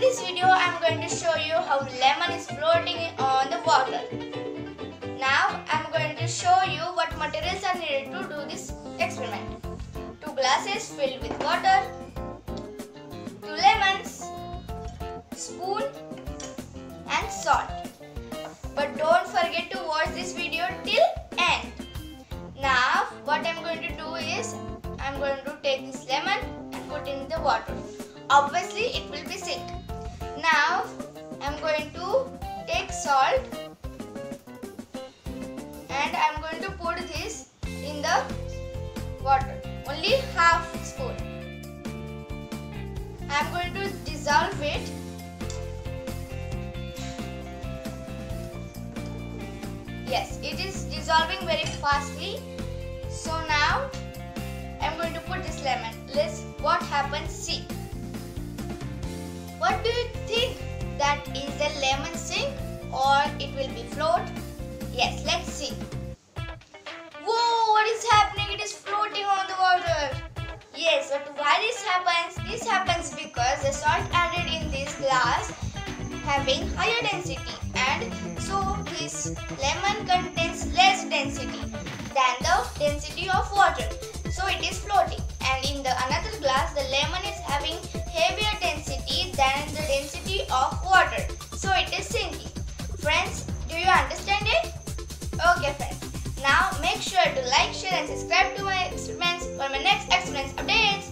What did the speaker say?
In this video, I am going to show you how lemon is floating on the water. Now, I am going to show you what materials are needed to do this experiment. 2 glasses filled with water, 2 lemons, spoon and salt. But don't forget to watch this video till end. Now, what I am going to do is, I am going to take this lemon and put in the water. Obviously, it will be sink. Now, I am going to take salt and I am going to put this in the water. Only half spoon. I am going to dissolve it. Yes, it is dissolving very fastly. So now, I am going to put this lemon. Let's what happens. See. What do you think? That is the lemon sink or it will be float? Yes, let's see. Whoa, what is happening? It is floating on the water. Yes, but why this happens? This happens because the salt added in this glass having higher density, and so this lemon contains less density than the density of water. So it is floating, and in the another glass the lemon is having heavier density than the density of water. So it is sinking. Friends, do you understand it? Okay friends. Now make sure to like, share and subscribe to my experiments for my next experiments updates.